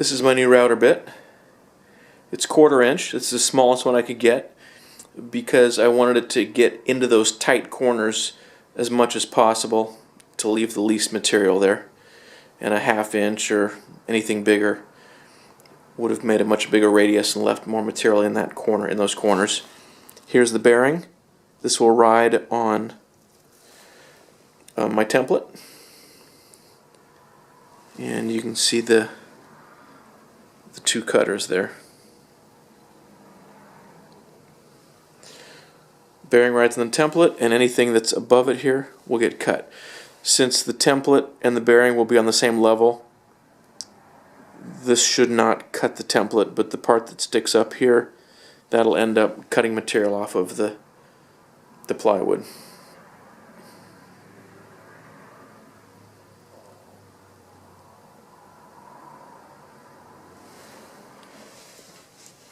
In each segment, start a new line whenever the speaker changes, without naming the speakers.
This is my new router bit. It's 1/4 inch. It's the smallest one I could get because I wanted it to get into those tight corners as much as possible to leave the least material there. And a 1/2 inch or anything bigger would have made a much bigger radius and left more material in that corner, in those corners. Here's the bearing. This will ride on my template, and you can see the two cutters there. Bearing rides on the template, and anything that's above it here will get cut. Since the template and the bearing will be on the same level, this should not cut the template, but the part that sticks up here, that'll end up cutting material off of the plywood.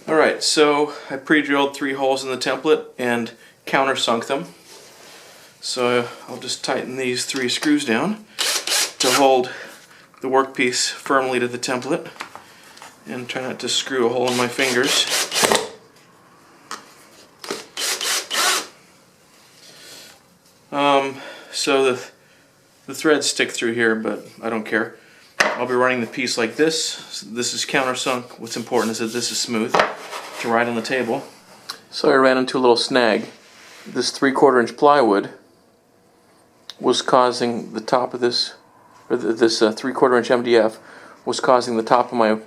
Alright, so I pre-drilled 3 holes in the template and countersunk them. So I'll just tighten these 3 screws down to hold the workpiece firmly to the template and try not to screw a hole in my fingers. So the threads stick through here, but I don't care. I'll be running the piece like this. This is countersunk. What's important is that this is smooth to ride on the table. So I ran into a little snag. This 3/4 inch plywood was causing the top of this, or this 3/4 inch MDF was causing the top of my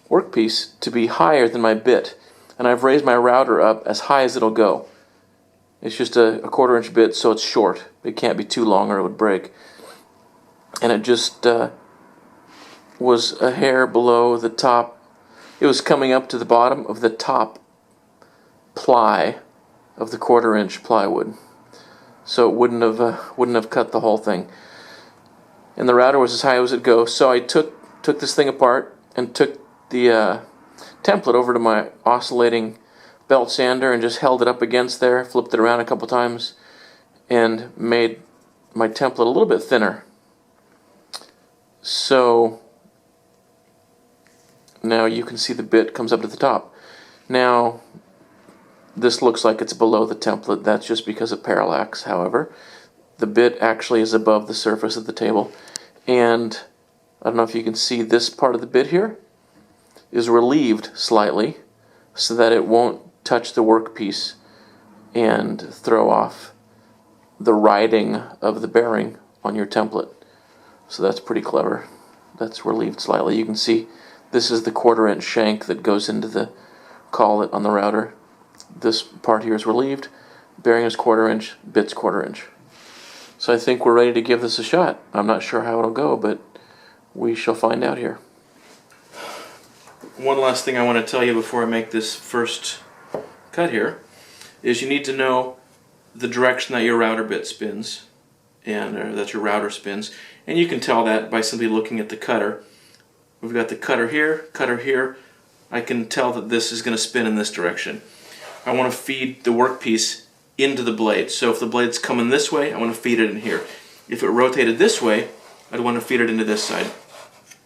workpiece to be higher than my bit. And I've raised my router up as high as it'll go. It's just a 1/4 inch bit, so it's short. It can't be too long or it would break. And it just was a hair below the top. It was coming up to the bottom of the top ply of the 1/4 inch plywood, so it wouldn't have cut the whole thing. And the router was as high as it goes. So I took this thing apart and took the template over to my oscillating belt sander and just held it up against there, flipped it around a couple times, and made my template a little bit thinner. So now you can see the bit comes up to the top. Now this looks like it's below the template. That's just because of parallax. However, the bit actually is above the surface of the table, and I don't know if you can see this part of the bit here is relieved slightly so that it won't touch the workpiece and throw off the riding of the bearing on your template. So that's pretty clever. That's relieved slightly. You can see this is the 1/4 inch shank that goes into the collet on the router. This part here is relieved. Bearing is 1/4 inch, bit's 1/4 inch. So I think we're ready to give this a shot. I'm not sure how it'll go, but we shall find out here. One last thing I want to tell you before I make this first cut here is you need to know the direction that your router bit spins, and that your router spins, and you can tell that by simply looking at the cutter. We've got the cutter here, cutter here. I can tell that this is going to spin in this direction. I want to feed the workpiece into the blade. So if the blade's coming this way, I want to feed it in here. If it rotated this way, I'd want to feed it into this side.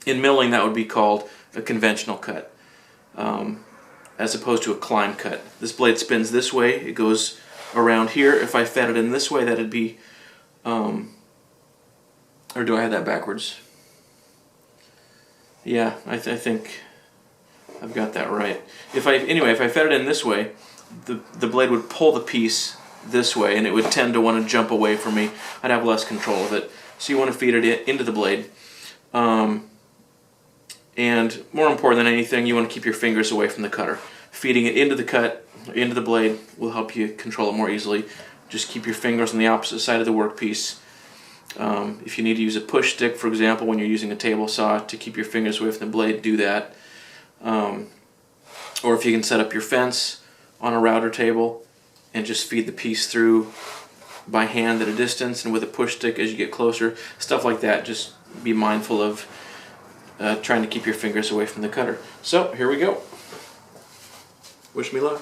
In milling, that would be called a conventional cut, as opposed to a climb cut. This blade spins this way, it goes around here. If I fed it in this way, that'd be, or do I have that backwards? Yeah, I think I've got that right. If I fed it in this way, the blade would pull the piece this way, and it would tend to want to jump away from me. I'd have less control of it. So you want to feed it into the blade. And more important than anything, you want to keep your fingers away from the cutter. Feeding it into the cut, into the blade, will help you control it more easily. Just keep your fingers on the opposite side of the workpiece. If you need to use a push stick, for example, when you're using a table saw to keep your fingers away from the blade, do that. Or if you can set up your fence on a router table and just feed the piece through by hand at a distance and with a push stick as you get closer, stuff like that. Just be mindful of trying to keep your fingers away from the cutter. So here we go. Wish me luck.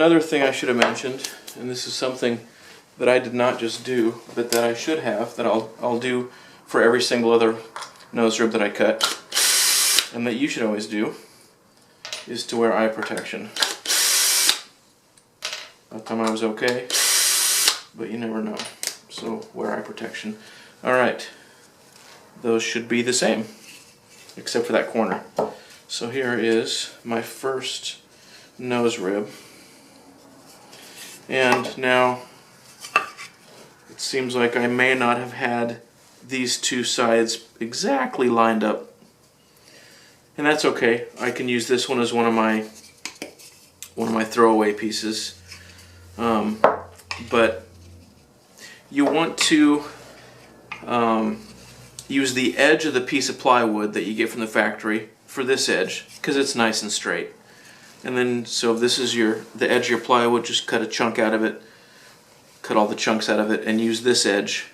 another thing I should have mentioned, and this is something that I did not just do, but that I should have, that I'll do for every single other nose rib that I cut, and that you should always do, is to wear eye protection. That time I was okay, but you never know. So wear eye protection. Alright, those should be the same, except for that corner. So here is my first nose rib. And now it seems like I may not have had these two sides exactly lined up. And that's okay. I can use this one as one of my throwaway pieces. But you want to use the edge of the piece of plywood that you get from the factory for this edge, because it's nice and straight. And then, so if this is the edge of your plywood, just cut a chunk out of it, cut all the chunks out of it, and use this edge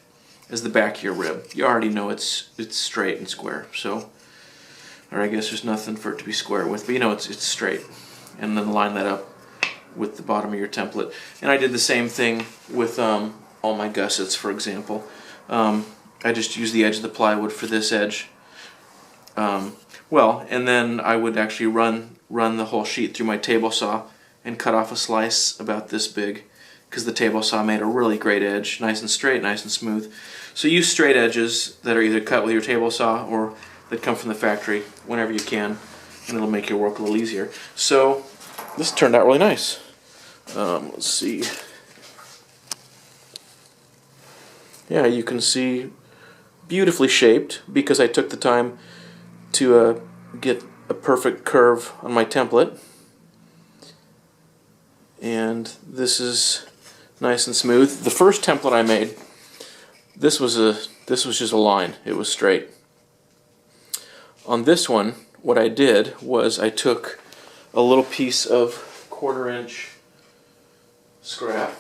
as the back of your rib. You already know it's straight and square, so, or I guess there's nothing for it to be square with, but you know it's straight. And then line that up with the bottom of your template. And I did the same thing with all my gussets, for example. I just used the edge of the plywood for this edge. And then I would actually run the whole sheet through my table saw and cut off a slice about this big, because the table saw made a really great edge, nice and straight, nice and smooth. So use straight edges that are either cut with your table saw or that come from the factory whenever you can, and it'll make your work a little easier. So this turned out really nice. Let's see. Yeah, you can see beautifully shaped because I took the time to get a perfect curve on my template. And this is nice and smooth. The first template I made, this was just a line. It was straight. On this one, what I did was I took a little piece of 1/4 inch scrap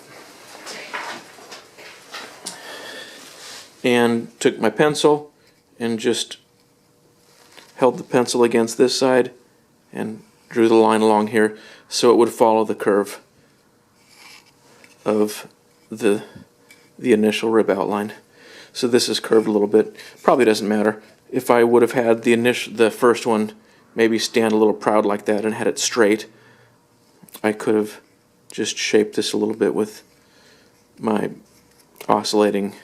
and took my pencil and just held the pencil against this side and drew the line along here so it would follow the curve of the initial rib outline. So this is curved a little bit. Probably doesn't matter. If I would have had the first one maybe stand a little proud like that and had it straight, I could have just shaped this a little bit with my oscillating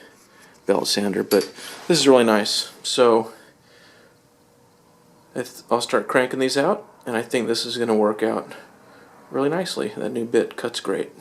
belt sander, but this is really nice. So I'll start cranking these out, and I think this is going to work out really nicely. That new bit cuts great.